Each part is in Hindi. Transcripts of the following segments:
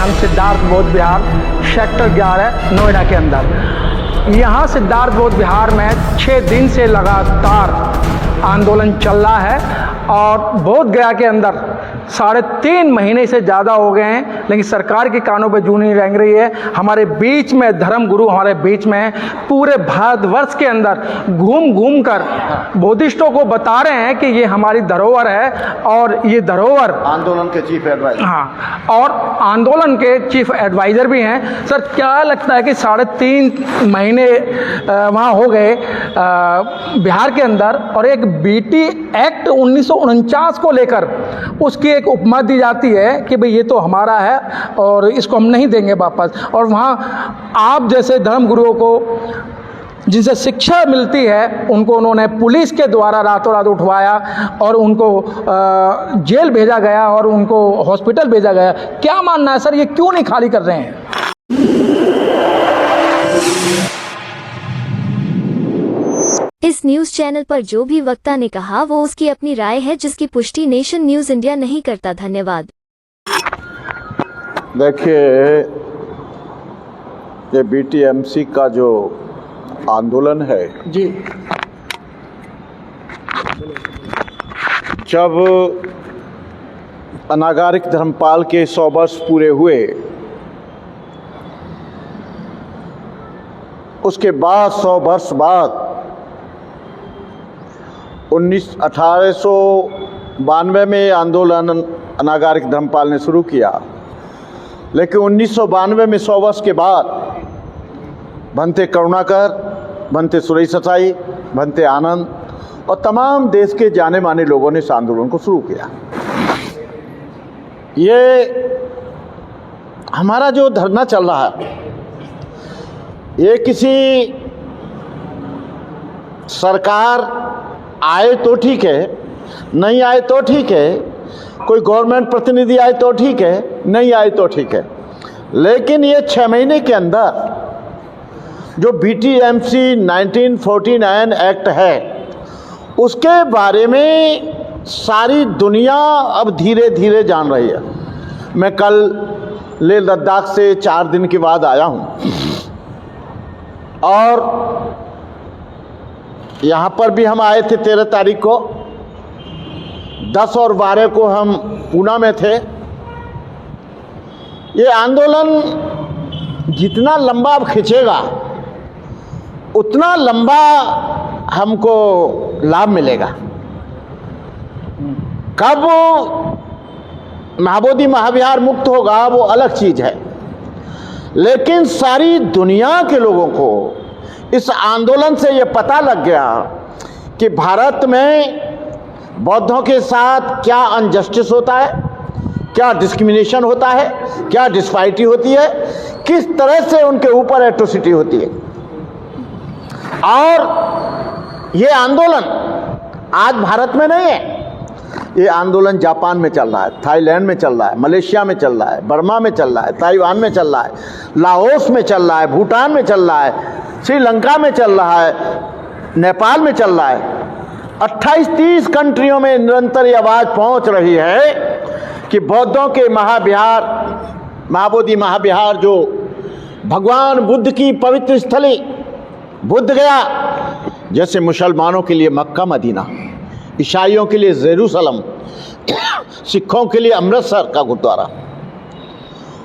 नाम सिद्धार्थ बौद्ध विहार, सेक्टर 11 नोएडा के अंदर। यहाँ सिद्धार्थ बौद्ध विहार में 6 दिन से लगातार आंदोलन चल रहा है और बोध गया के अंदर 3.5 महीने से ज़्यादा हो गए हैं, लेकिन सरकार के कानों पे जू नहीं रेंग रही है। हमारे बीच में धर्मगुरु हमारे बीच में पूरे भारतवर्ष के अंदर घूम घूम कर बुद्धिस्टों को बता रहे हैं कि ये हमारी धरोहर है और ये धरोहर आंदोलन के चीफ एडवाइजर, हाँ, और आंदोलन के चीफ एडवाइज़र भी हैं। सर, क्या लगता है कि 3.5 महीने वहाँ हो गए बिहार के अंदर और एक बीटी एक्ट 1949 को लेकर उसकी एक उपमा दी जाती है कि भाई ये तो हमारा है और इसको हम नहीं देंगे वापस, और वहाँ आप जैसे धर्मगुरुओं को जिनसे शिक्षा मिलती है उनको उन्होंने पुलिस के द्वारा रातों रात उठवाया और उनको जेल भेजा गया और उनको हॉस्पिटल भेजा गया। क्या मानना है सर, ये क्यों नहीं खाली कर रहे हैं? इस न्यूज चैनल पर जो भी वक्ता ने कहा वो उसकी अपनी राय है, जिसकी पुष्टि नेशन न्यूज इंडिया नहीं करता। धन्यवाद। देखिए, ये बीटीएमसी का जो आंदोलन है जी, जब अनागारिक धर्मपाल के 100 वर्ष पूरे हुए, उसके बाद 100 वर्ष बाद 1892 में आंदोलन अनागारिक धर्मपाल ने शुरू किया, लेकिन 1992 में 100 वर्ष के बाद भंते करुणाकर, भंते सुरेश ससाई, भंते आनंद और तमाम देश के जाने माने लोगों ने इस आंदोलन को शुरू किया। ये हमारा जो धरना चल रहा है, ये किसी सरकार आए तो ठीक है, नहीं आए तो ठीक है, कोई गवर्नमेंट प्रतिनिधि आए तो ठीक है, नहीं आए तो ठीक है, लेकिन ये 6 महीने के अंदर जो बीटीएमसी 1949 एक्ट है उसके बारे में सारी दुनिया अब धीरे धीरे जान रही है। मैं कल लेह लद्दाख से 4 दिन के बाद आया हूँ और यहाँ पर भी हम आए थे 13 तारीख को, 10 और 12 को हम पूना में थे। ये आंदोलन जितना लंबा अब खिंचेगा उतना लंबा हमको लाभ मिलेगा। कब महाबोधि महाविहार मुक्त होगा वो अलग चीज है, लेकिन सारी दुनिया के लोगों को इस आंदोलन से ये पता लग गया कि भारत में बौद्धों के साथ क्या अनजस्टिस होता है, क्या डिस्क्रिमिनेशन होता है, क्या डिस्पारिटी होती है, किस तरह से उनके ऊपर एट्रोसिटी होती है। और ये आंदोलन आज भारत में नहीं है, ये आंदोलन जापान में चल रहा है, थाईलैंड में चल रहा है, मलेशिया में चल रहा है, बर्मा में चल रहा है, ताइवान में चल रहा है, लाओस में चल रहा है, भूटान में चल रहा है, श्रीलंका में चल रहा है, नेपाल में चल रहा है। 28-30 कंट्रियों में निरंतर ये आवाज़ पहुंच रही है कि बौद्धों के महाविहार, महाबोधि महाविहार, जो भगवान बुद्ध की पवित्र स्थली बुद्ध गया, जैसे मुसलमानों के लिए मक्का मदीना, ईसाइयों के लिए जेरूसलम, सिखों के लिए अमृतसर का गुरुद्वारा,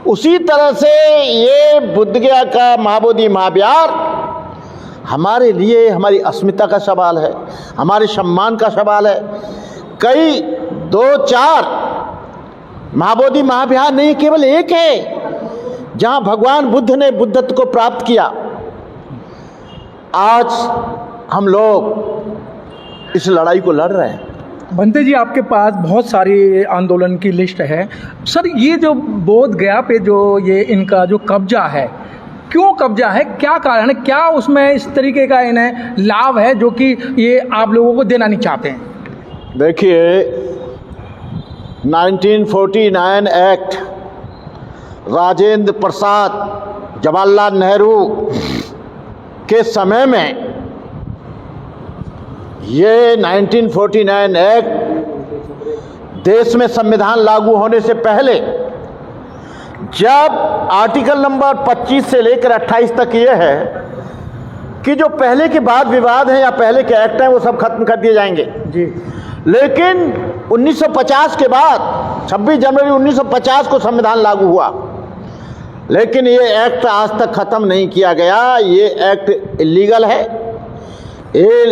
उसी तरह से ये बुद्ध गया का महाबोधि महाविहार हमारे लिए हमारी अस्मिता का सवाल है, हमारे सम्मान का सवाल है। कई 2-4 महाबोधि महाविहार नहीं, केवल एक है जहां भगवान बुद्ध ने बुद्धत्व को प्राप्त किया। आज हम लोग इस लड़ाई को लड़ रहे हैं। भंते जी, आपके पास बहुत सारी आंदोलन की लिस्ट है सर। ये जो बोध गया पे जो ये इनका जो कब्जा है, क्यों कब्जा है, क्या कारण है, क्या उसमें इस तरीके का इन्हें लाभ है जो कि ये आप लोगों को देना नहीं चाहते हैं? देखिए, 1949 एक्ट राजेंद्र प्रसाद, जवाहरलाल नेहरू के समय में ये 1949 एक्ट देश में संविधान लागू होने से पहले जब आर्टिकल नंबर 25 से लेकर 28 तक ये है कि जो पहले के बाद विवाद हैं या पहले के एक्ट हैं वो सब खत्म कर दिए जाएंगे जी। लेकिन 1950 के बाद 26 जनवरी 1950 को संविधान लागू हुआ, लेकिन ये एक्ट आज तक खत्म नहीं किया गया। ये एक्ट इलीगल है, ये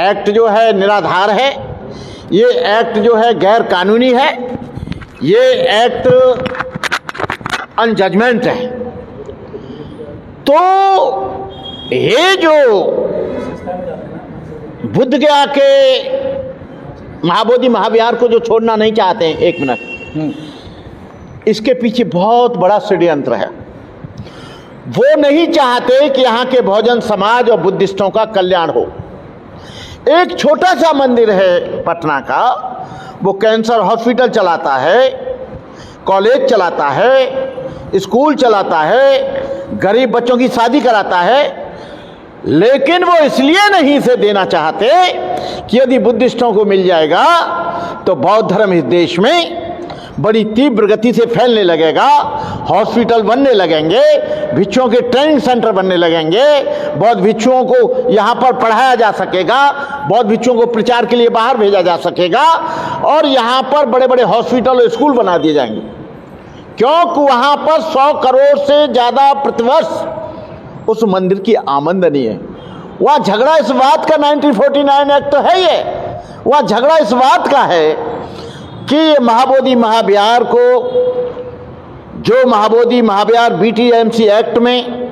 एक्ट जो है निराधार है, ये एक्ट जो है गैर कानूनी है, ये एक्ट अनजजमेंट है। तो ये जो बुद्ध गया के महाबोधि महाविहार को जो छोड़ना नहीं चाहते हैं, एक मिनट, इसके पीछे बहुत बड़ा षड्यंत्र है। वो नहीं चाहते कि यहाँ के बहुजन समाज और बुद्धिस्टों का कल्याण हो। एक छोटा सा मंदिर है पटना का, वो कैंसर हॉस्पिटल चलाता है, कॉलेज चलाता है, स्कूल चलाता है, गरीब बच्चों की शादी कराता है, लेकिन वो इसलिए नहीं इसे देना चाहते कि यदि बुद्धिस्टों को मिल जाएगा तो बौद्ध धर्म इस देश में बड़ी तीव्र गति से फैलने लगेगा, हॉस्पिटल बनने लगेंगे, भिक्षुओं के ट्रेनिंग सेंटर बनने लगेंगे, बौद्ध भिक्षुओं को यहाँ पर पढ़ाया जा सकेगा, बौद्ध भिक्षुओं को प्रचार के लिए बाहर भेजा जा सकेगा और यहाँ पर बड़े बड़े हॉस्पिटल और स्कूल बना दिए जाएंगे, क्योंकि वहाँ पर 100 करोड़ से ज़्यादा प्रतिवर्ष उस मंदिर की आमदनी है। वहाँ झगड़ा इस बात का 1949 एक्ट तो है, ये वहाँ झगड़ा इस बात का है कि ये महाबोधि महाविहार को, जो महाबोधि महाविहार BTMC एक्ट में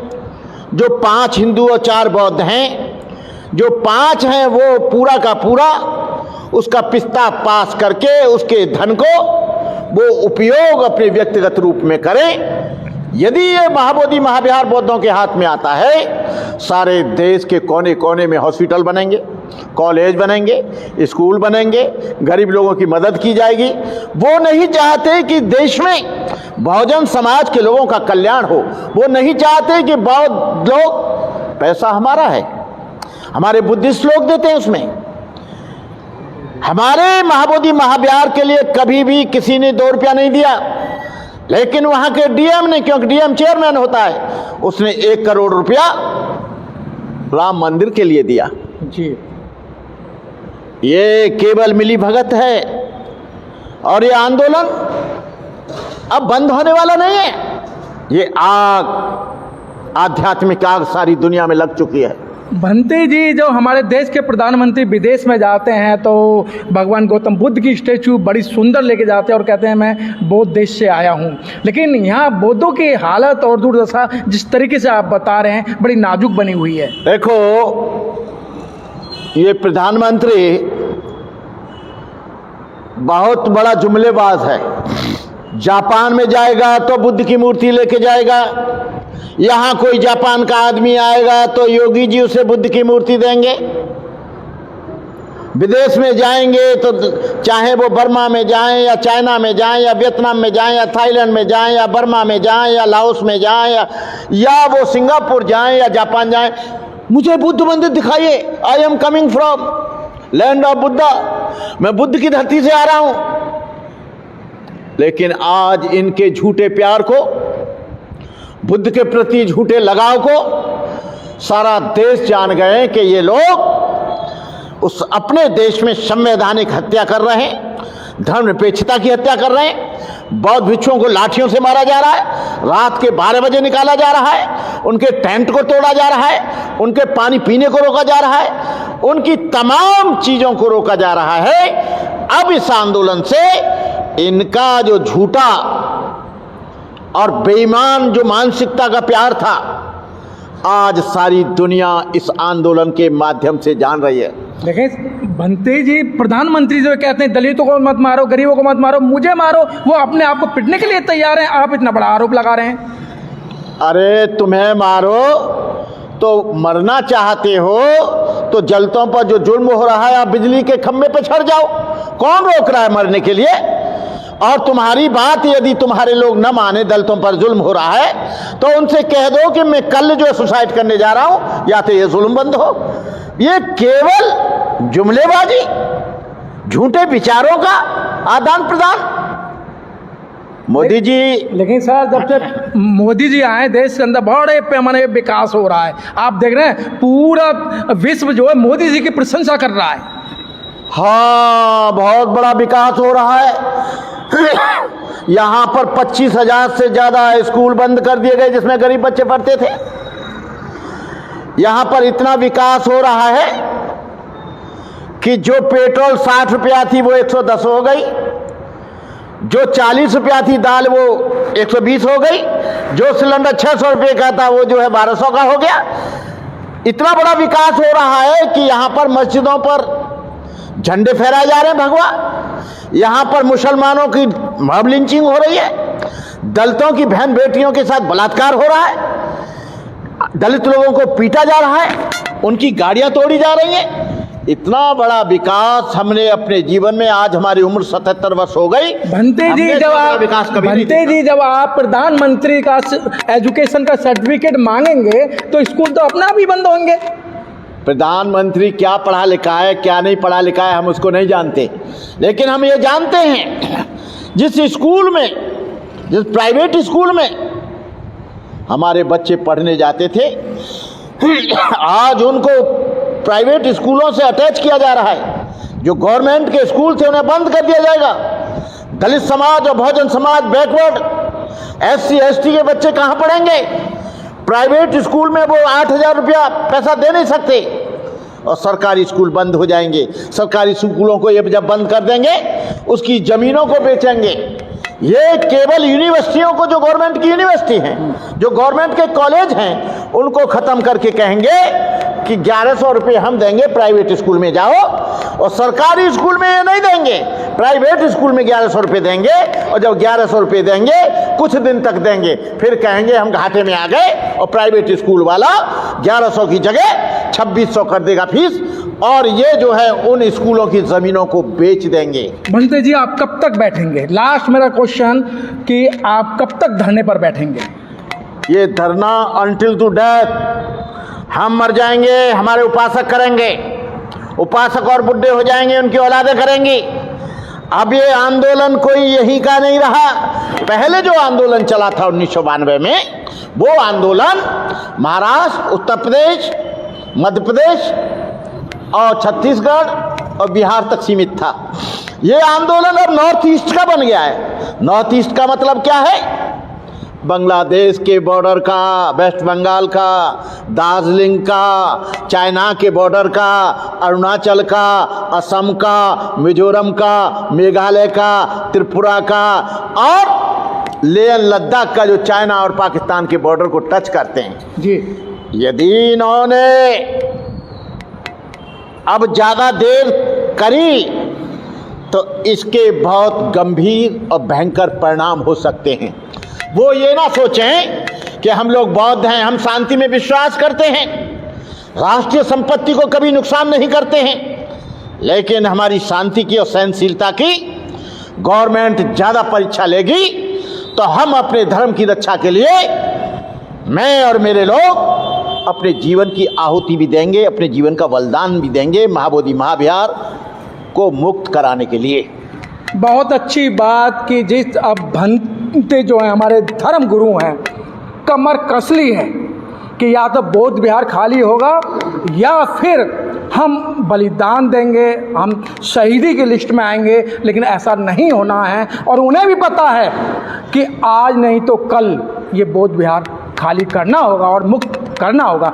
जो 5 हिंदू और 4 बौद्ध हैं, जो 5 हैं वो पूरा का पूरा उसका पिस्ता पास करके उसके धन को वो उपयोग अपने व्यक्तिगत रूप में करें। यदि ये महाबोधि महाविहार बौद्धों के हाथ में आता है, सारे देश के कोने कोने में हॉस्पिटल बनेंगे, कॉलेज बनेंगे, स्कूल बनेंगे, गरीब लोगों की मदद की जाएगी। वो नहीं चाहते कि देश में बहुजन समाज के लोगों का कल्याण हो, वो नहीं चाहते कि बौद्ध लोग, पैसा हमारा है, हमारे बुद्धिस्ट लोग देते हैं उसमें। हमारे महाबोधि महाविहार के लिए कभी भी किसी ने 2 रुपया नहीं दिया, लेकिन वहां के DM ने, क्योंकि DM चेयरमैन होता है, उसने 1 करोड़ रुपया राम मंदिर के लिए दिया जी। ये केवल मिली भगत है और ये आंदोलन अब बंद होने वाला नहीं है। ये आग, आध्यात्मिक आग सारी दुनिया में लग चुकी है। भंते जी, जो हमारे देश के प्रधानमंत्री विदेश में जाते हैं तो भगवान गौतम बुद्ध की स्टैचू बड़ी सुंदर लेके जाते हैं और कहते हैं मैं बौद्ध देश से आया हूँ, लेकिन यहाँ बौद्धों की हालत और दुर्दशा जिस तरीके से आप बता रहे हैं बड़ी नाजुक बनी हुई है। देखो, ये प्रधानमंत्री बहुत बड़ा जुमलेबाज है। जापान में जाएगा तो बुद्ध की मूर्ति लेके जाएगा, यहाँ कोई जापान का आदमी आएगा तो योगी जी उसे बुद्ध की मूर्ति देंगे। विदेश में जाएंगे तो चाहे वो बर्मा में जाएं या चाइना में जाएं या वियतनाम में जाएं या थाईलैंड में जाएं या बर्मा में जाएं या लाओस में जाएं या वो सिंगापुर जाएं या जापान जाएं, मुझे बुद्ध मंदिर दिखाइए, I am coming from land of Buddha, मैं बुद्ध की धरती से आ रहा हूं। लेकिन आज इनके झूठे प्यार को, बुद्ध के प्रति झूठे लगाव को सारा देश जान गए कि ये लोग उस अपने देश में संवैधानिक हत्या कर रहे हैं, धर्मनिरपेक्षता की हत्या कर रहे हैं। बौद्ध भिक्षुओं को लाठियों से मारा जा रहा है, रात के 12 बजे निकाला जा रहा है, उनके टेंट को तोड़ा जा रहा है, उनके पानी पीने को रोका जा रहा है, उनकी तमाम चीजों को रोका जा रहा है। अब इस आंदोलन से इनका जो झूठा और बेईमान जो मानसिकता का प्यार था, आज सारी दुनिया इस आंदोलन के माध्यम से जान रही है। देखें भंते जी, प्रधानमंत्री जो कहते हैं दलितों को मत मारो, गरीबों को मत मारो, मुझे मारो, वो अपने आप को पिटने के लिए तैयार हैं। आप इतना बड़ा आरोप लगा रहे हैं। अरे तुम्हें मारो तो मरना चाहते हो तो जलतों पर जो जुल्म हो रहा है आप बिजली के खंभे पर चढ़ जाओ, कौन रोक रहा है मरने के लिए? और तुम्हारी बात यदि तुम्हारे लोग न माने, दलितों पर जुल्म हो रहा है, तो उनसे कह दो कि मैं कल जो सुसाइड करने जा रहा हूं, या तो ये जुल्म बंद हो। ये केवल जुमलेबाजी, झूठे विचारों का आदान प्रदान। मोदी जी, लेकिन सर जब से मोदी जी आए देश के अंदर बड़े पैमाने पे विकास हो रहा है। आप देख रहे हैं पूरा विश्व जो है मोदी जी की प्रशंसा कर रहा है। हाँ, बहुत बड़ा विकास हो रहा है। यहाँ पर 25,000 से ज्यादा स्कूल बंद कर दिए गए जिसमें गरीब बच्चे पढ़ते थे। यहाँ पर इतना विकास हो रहा है कि जो पेट्रोल 60 रुपया थी वो 110 हो गई, जो 40 रुपया थी दाल वो 120 हो गई, जो सिलेंडर 600 रुपये का था वो जो है 1200 का हो गया। इतना बड़ा विकास हो रहा है कि यहाँ पर मस्जिदों पर झंडे फहराए जा रहे हैं भगवा, यहाँ पर मुसलमानों की मॉब लिंचिंग हो रही है, दलितों की बहन बेटियों के साथ बलात्कार हो रहा है, दलित लोगों को पीटा जा रहा है, उनकी गाड़ियां तोड़ी जा रही हैं। इतना बड़ा विकास हमने अपने जीवन में, आज हमारी उम्र 77 वर्ष हो गई। भंते जी जब आप प्रधानमंत्री का एजुकेशन का सर्टिफिकेट मांगेंगे तो स्कूल तो अपना भी बंद होंगे। प्रधानमंत्री क्या पढ़ा लिखा है क्या नहीं पढ़ा लिखा है हम उसको नहीं जानते, लेकिन हम ये जानते हैं जिस स्कूल में, जिस प्राइवेट स्कूल में हमारे बच्चे पढ़ने जाते थे, आज उनको प्राइवेट स्कूलों से अटैच किया जा रहा है। जो गवर्नमेंट के स्कूल थे उन्हें बंद कर दिया जाएगा। दलित समाज और Bahujan Samaj, backward, SC ST के बच्चे कहाँ पढ़ेंगे? प्राइवेट स्कूल में वो 8,000 रुपया पैसा दे नहीं सकते और सरकारी स्कूल बंद हो जाएंगे। सरकारी स्कूलों को ये जब बंद कर देंगे उसकी जमीनों को बेचेंगे। ये केवल यूनिवर्सिटियों को, जो गवर्नमेंट की यूनिवर्सिटी हैं, जो गवर्नमेंट के कॉलेज हैं, उनको ख़त्म करके कहेंगे कि 1100 रुपये हम देंगे, प्राइवेट स्कूल में जाओ, और सरकारी स्कूल में ये नहीं देंगे, प्राइवेट स्कूल में 1100 रुपये देंगे। और जब 1100 रुपये देंगे कुछ दिन तक देंगे, फिर कहेंगे हम घाटे में आ गए, और प्राइवेट स्कूल वाला 1100 की जगह 2600 कर देगा फीस, और ये जो है उन स्कूलों की ज़मीनों को बेच देंगे। भंते जी आप कब तक बैठेंगे? लास्ट मेरा क्वेश्चन कि आप कब तक धरने पर बैठेंगे? ये धरना अनटिल टू डेथ, हम मर जाएंगे हमारे उपासक करेंगे, उपासक और बुढ़े हो जाएंगे उनकी औलादें करेंगी। अब ये आंदोलन कोई यही का नहीं रहा। पहले जो आंदोलन चला था 1992 में, वो आंदोलन महाराष्ट्र, उत्तर प्रदेश, मध्य प्रदेश और छत्तीसगढ़ और बिहार तक सीमित था। ये आंदोलन अब नॉर्थ ईस्ट का बन गया है। नॉर्थ ईस्ट का मतलब क्या है? बांग्लादेश के बॉर्डर का, वेस्ट बंगाल का, दार्जिलिंग का, चाइना के बॉर्डर का, अरुणाचल का, असम का, मिजोरम का, मेघालय का, त्रिपुरा का, और लेह लद्दाख का, जो चाइना और पाकिस्तान के बॉर्डर को टच करते हैं जी। यदि इन्होंने अब ज़्यादा देर करी तो इसके बहुत गंभीर और भयंकर परिणाम हो सकते हैं। वो ये ना सोचें कि हम लोग बौद्ध हैं, हम शांति में विश्वास करते हैं, राष्ट्रीय संपत्ति को कभी नुकसान नहीं करते हैं, लेकिन हमारी शांति की और सहनशीलता की गवर्नमेंट ज़्यादा परीक्षा लेगी तो हम अपने धर्म की रक्षा के लिए, मैं और मेरे लोग अपने जीवन की आहुति भी देंगे, अपने जीवन का बलिदान भी देंगे महाबोधि महाविहार को मुक्त कराने के लिए। बहुत अच्छी बात कि जिस अब भंते जो हैं हमारे धर्म गुरु हैं, कमर कस ली है कि या तो बौद्ध विहार खाली होगा या फिर हम बलिदान देंगे, हम शहीदी की लिस्ट में आएंगे। लेकिन ऐसा नहीं होना है और उन्हें भी पता है कि आज नहीं तो कल ये बौद्ध विहार खाली करना होगा और मुक्त करना होगा।